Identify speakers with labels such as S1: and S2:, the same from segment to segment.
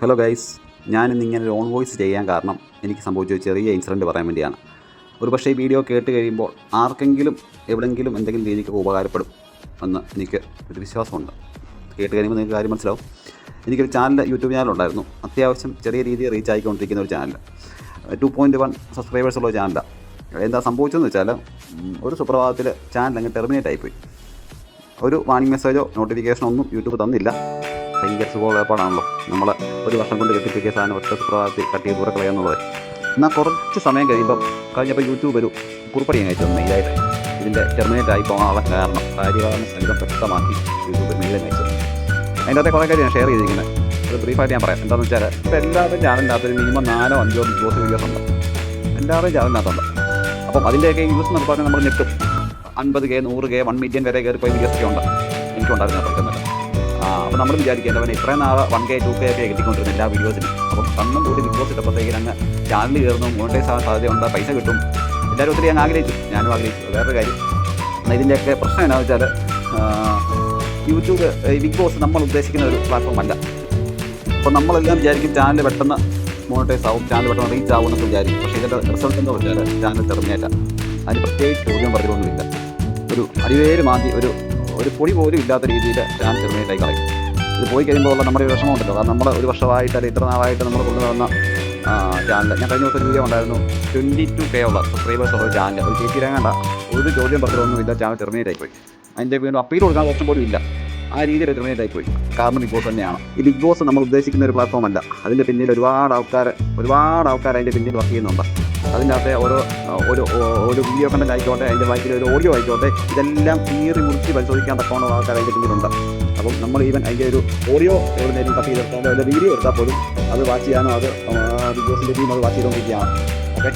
S1: Hello guys, ഞാനിന്നിങ്ങനെ ഒരു on voice ചെയ്യാൻ കാരണം എനിക്ക് സംഭവിച്ച ഒരു ചെറിയ ഇൻസിഡൻറ്റ് പറയാൻ വേണ്ടിയാണ്. ഒരു പക്ഷേ ഈ വീഡിയോ കേട്ട് കഴിയുമ്പോൾ ആർക്കെങ്കിലും എവിടെയെങ്കിലും എന്തെങ്കിലും രീതിക്ക് ഉപകാരപ്പെടും എന്ന് എനിക്ക് ഒരു വിശ്വാസമുണ്ട്. കേട്ട് കഴിയുമ്പോൾ നിങ്ങൾക്ക് കാര്യം മനസ്സിലാവും. എനിക്കൊരു യൂട്യൂബ് ചാനലുണ്ടായിരുന്നു. അത്യാവശ്യം ചെറിയ രീതിയിൽ റീച്ച് ആയിക്കൊണ്ടിരിക്കുന്ന ഒരു ചാനൽ. 2.1 സബ്സ്ക്രൈബേഴ്സുള്ള ചാനലാണ്. എന്താ സംഭവിച്ചതെന്ന് വെച്ചാൽ, ഒരു സുപ്രഭാതത്തിൽ ചാനൽ അങ്ങ് ടെർമിനേറ്റ് ആയിപ്പോയി. ഒരു വാർണിംഗ് മെസ്സേജോ നോട്ടിഫിക്കേഷനോ ഒന്നും യൂട്യൂബ് തന്നില്ല. ഭയങ്കര സുഖമുള്ള ഏർപ്പാടാണല്ലോ. നമ്മൾ ഒരു വർഷം കൊണ്ട് കെട്ടിപ്പിടിക്കുക സാധനം ഒറ്റ സുപ്രഭാതത്തിൽ കട്ട് ചെയ്ത് ദൂരെ കളയാന്നുള്ളത്. എന്നാൽ കുറച്ച് സമയം കഴിഞ്ഞപ്പോൾ യൂട്യൂബ് ഒരു കുറിപ്പടി അയച്ചു തന്നു മെയിലായിട്ട്. ഇതിൻ്റെ ടെർമിനേറ്റ് ആയി പോകാനുള്ള കാര്യകാരണ സഹിതം വ്യക്തമാക്കി യൂട്യൂബ് മെയിലും അയച്ചു. അതിൻ്റെ അകത്തെ കുറേ കാര്യം ഞാൻ ഷെയർ ചെയ്തിരിക്കുന്നത്. അത് ബ്രീഫായിട്ട് ഞാൻ പറയാം. എന്താണെന്ന് വെച്ചാൽ, ഇപ്പോൾ എല്ലാവരുടെയും ചാനലിനകത്ത് ഒരു മിനിമം 4-5 ബിഗ് ബോസ് വീഡിയോസ് ഉണ്ട്. എല്ലാവരുടെയും ചാനലിനകത്തുണ്ട്. അപ്പം അതിൻ്റെയൊക്കെ യൂസ് എന്ന് പറഞ്ഞാൽ നമ്മൾ ഞെട്ടും. 50K 100K 1 മില്യൺ വരെ കയറിപ്പോയി വീഡിയോസൊക്കെ ഉണ്ട്. എനിക്കുണ്ടായിരുന്നു അതൊക്കെ. അപ്പോൾ നമ്മൾ വിചാരിക്കേണ്ടവൻ ഇത്രയും നാളെ 1K 2K ഒക്കെ കിട്ടിക്കൊണ്ടിരുന്ന എല്ലാ വീഡിയോസിനും. അപ്പം കണ്ണും കൂടി ബിഗ് ബോസ് ഇട്ടപ്പോഴത്തേക്കും അങ്ങ് ചാനൽ കയറുന്നു, മോണിറ്റൈസ് ആവാൻ സാധ്യതയുണ്ട്, പൈസ കിട്ടും. എല്ലാവരും ഒത്തിരി ഞാൻ ആഗ്രഹിച്ചു, ഞാനും ആഗ്രഹിച്ചു. വേറൊരു കാര്യം, എന്നാൽ ഇതിൻ്റെയൊക്കെ പ്രശ്നം എന്താണെന്ന് വെച്ചാൽ, യൂട്യൂബ് ബിഗ് ബോസ് നമ്മൾ ഉദ്ദേശിക്കുന്ന ഒരു പ്ലാറ്റ്ഫോം അല്ല. അപ്പോൾ നമ്മളെല്ലാം വിചാരിക്കും ചാനൽ പെട്ടെന്ന് മോണിറ്റൈസ് ആവും, ചാനൽ പെട്ടെന്ന് റീച്ച് ആവും എന്നൊക്കെ വിചാരിക്കും. പക്ഷേ ഇതിൻ്റെ റിസൾട്ട് എന്താ വെച്ചാൽ, ചാനൽ ടെർമിനേറ്റ്. അതിന് പ്രത്യേകിച്ച് ചോദ്യം പറഞ്ഞൊന്നുമില്ല. ഒരു അടിവേര് മാറ്റി ഒരു പൊടി പോലും ഇല്ലാത്ത രീതിയിൽ ചാനൽ ടെർമിനേറ്റ് ആയി കളയും. ഇത് പോയി കഴിയുമ്പോൾ ഉള്ള നമ്മുടെ ഒരു വിഷമമുണ്ടല്ലോ. കാരണം നമ്മൾ ഒരു വർഷമായിട്ട് അല്ലെങ്കിൽ ഇത്ര നാളായിട്ട് നമ്മൾ കൊണ്ടുവന്ന ചാനൽ, ഞാൻ കഴിഞ്ഞ ദിവസം വീഡിയോ ഉണ്ടായിരുന്നു, 22K ഉള്ള സബ്സ്ക്രൈബേഴ്സ് ഉള്ള ഒരു ചാനൽ, ഒരു ചേച്ചി ഇറങ്ങേണ്ട ഒരു ചോദ്യം പറഞ്ഞൊന്നുമില്ല, ചാനൽ ടെർമിനേറ്റ് ആയിപ്പോയി. അതിൻ്റെ വീണ്ടും അപ്പീൽ കൊടുക്കാൻ ഓപ്ഷൻ പോലും ഇല്ല. ആ രീതിയിൽ ടെർമിനേറ്റ് ആയിപ്പോയി. കാരണം ബിഗ് ബോസ് തന്നെയാണ്. ഈ ബിഗ് ബോസ് നമ്മൾ ഉദ്ദേശിക്കുന്ന ഒരു പ്ലാറ്റ്ഫോം അല്ല. അതിൻ്റെ പിന്നിൽ ഒരുപാട് ആൾക്കാർ അതിൻ്റെ പിന്നിൽ വർക്ക് ചെയ്യുന്നുണ്ട്. അതിൻ്റെ അകത്തെ ഒരു വീഡിയോ കണ്ടന്റ് ആയിക്കോട്ടെ, അതിൻ്റെ ബാക്കിൽ ഒരു ഓഡിയോ ആയിക്കോട്ടെ, ഇതെല്ലാം കീറി മുറിച്ച് പരിശോധിക്കാൻ തക്കവണ്ണം ആൾക്കാർ അതിൻ്റെ പിന്നിലുണ്ട്. അപ്പം നമ്മൾ ഈവൻ അതിൻ്റെ ഒരു ഓഡിയോ എവിടെയെങ്കിലും കട്ട് ചെയ്തെടുത്താലോ അതിൻ്റെ വീഡിയോ എടുത്താൽ പോലും അത് വാച്ച് ചെയ്യാനോ അത് ബിഗ് ബോസിൻ്റെ ടീം അത് വാച്ച് ചെയ്തുകൊണ്ടിരിക്കുകയാണ്. ഓക്കെ,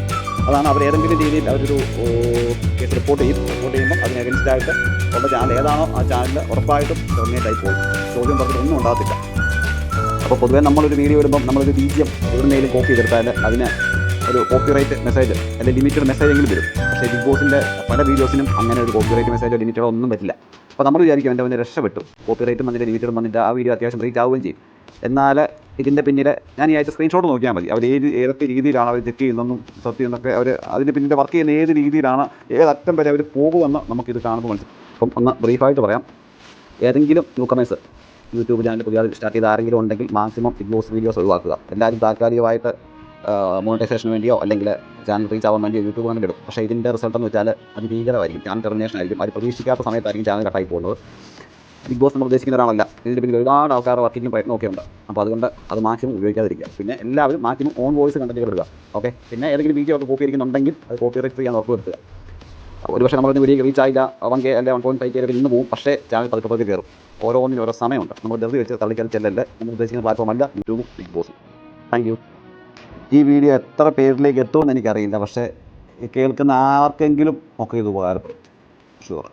S1: അതാണ് അവർ ഏതെങ്കിലും രീതിയിൽ അവരൊരു കേസ് റിപ്പോർട്ട് ചെയ്യുമ്പോൾ അതിന് അഗൻസ്റ്റായിട്ട് ഉള്ള ചാനൽ ഏതാണോ ആ ചാനൽ ഉറപ്പായിട്ടും ടെർമിനേറ്റ് ആയി പോകും. ചോദ്യം പറഞ്ഞിട്ടൊന്നും ഉണ്ടാകത്തില്ല. അപ്പോൾ പൊതുവേ നമ്മളൊരു വീഡിയോ ഇടുമ്പം നമ്മളൊരു BGM എവിടുന്നെങ്കിലും കോപ്പി ചെയ്തെടുത്താൽ അതിന് ഒരു കോപ്പിറൈറ്റ് മെസ്സേജ് അല്ലെങ്കിൽ ലിമിറ്റഡ് മെസ്സേജെങ്കിലും വരും. പക്ഷേ ബിഗ് ബോസിൻ്റെ പല വീഡിയോസിനും അങ്ങനെ ഒരു കോപ്പിറൈറ്റ് മെസ്സേജോ ലിമിറ്റഡോ ഒന്നും പറ്റില്ല. അപ്പോൾ നമ്മൾ വിചാരിക്കും എൻ്റെ അവന് രക്ഷപ്പെട്ടു, കോപ്പിറൈറ്റും വന്നിട്ട് ലിമിറ്റഡും വന്നിട്ട് ആ വീഡിയോ അത്യാവശ്യം റീച്ച് ആവുകയും ചെയ്യും. എന്നാൽ ഇതിൻ്റെ പിന്നിൽ ഞാൻ ഈ ആഴ്ച സ്ക്രീൻഷോട്ട് നോക്കിയാൽ മതി. അവർ ഏതൊക്കെ രീതിയിലാണ് അവർ ചെക്ക് ചെയ്യുന്നതെന്നും സത്യം എന്നൊക്കെ അവർ അതിൻ്റെ പിന്നിൽ വർക്ക് ചെയ്യുന്ന ഏത് രീതിയിലാണ്, ഏതറ്റം വരെ അവർ പോകുമെന്ന് നമുക്കിത് കാണുമ്പോൾ മനസ്സിലാവും. അപ്പം ഒന്ന് ബ്രീഫായിട്ട് പറയാം. ഏതെങ്കിലും ന്യൂകമേഴ്സ് യൂട്യൂബ് ചാനൽ പുതിയ സ്റ്റാർട്ട് ചെയ്ത് ആരെങ്കിലും ഉണ്ടെങ്കിൽ മാക്സിമം ബിഗ് ബോസ് വീഡിയോസ് ഒഴിവാക്കുക. എല്ലാവരും താൽക്കാലികമായിട്ട് മോണിറ്റൈസേഷന് വേണ്ടിയോ അല്ലെങ്കിൽ ചാനൽ റീച്ച് ആവാൻ വേണ്ടിയോ യൂട്യൂബ് കണ്ടിട്ട് ഇടും. പക്ഷേ ഇതിൻ്റെ റിസൾട്ട് എന്ന് വെച്ചാൽ അത് ഭീകരമായിരിക്കും. ചാനൽ ടെർമിനേഷൻ ആയിരിക്കും. അത് പ്രതീക്ഷിക്കാത്ത സമയത്തായിരിക്കും ചാനൽ കട്ടായി പോകുന്നത്. ബിഗ് ബോസ് നമ്മൾ ഉദ്ദേശിക്കുന്ന ഒരാളല്ല. ഇതിൻ്റെ പിന്നിൽ ഒരുപാട് ആൾക്കാർ വർക്കിംഗ് പ്രയത്നമൊക്കെ ഉണ്ട്. അപ്പോൾ അതുകൊണ്ട് അത് മാക്സിമം ഉപയോഗിക്കാതിരിക്കുക. പിന്നെ എല്ലാവരും മാക്സിമം ഓൺ വോയിസ് കണ്ടന്റുകൾ ഇടുക. ഓക്കെ, പിന്നെ ഏതെങ്കിലും വീഡിയോ ഒക്കെ കോപ്പി അടിക്കുന്നുണ്ടെങ്കിൽ അത് കോപ്പിറൈറ്റ് ചെയ്യാൻ ഉറപ്പുവരുത്തുക. ഒരു പക്ഷേ നമ്മളൊന്ന് വീഡിയോ റീച്ച് ആയില്ല, 1K അല്ലെങ്കിൽ 1.5K നിന്ന് പോകും. പക്ഷേ ചാനൽ പതുക്കെ കയറും. ഓരോന്നിനും ഓരോ സമയമുണ്ട്. നമ്മൾ ധൃതി വെച്ച് തള്ളിക്കാൻ ചെല്ലല്ലേ. നമ്മൾ ഉദ്ദേശിക്കുന്ന പ്ലാറ്റ്ഫോം അല്ല യൂട്യൂബും ബിഗ് ബോസും. Thank you. ഈ വീഡിയോ എത്ര പേരിലേക്ക് എത്തുമെന്ന് എനിക്കറിയില്ല. പക്ഷേ കേൾക്കുന്ന ആർക്കെങ്കിലും ഒക്കെ ഇത് ഉപകാരപ്പെടും, ഷുവർ.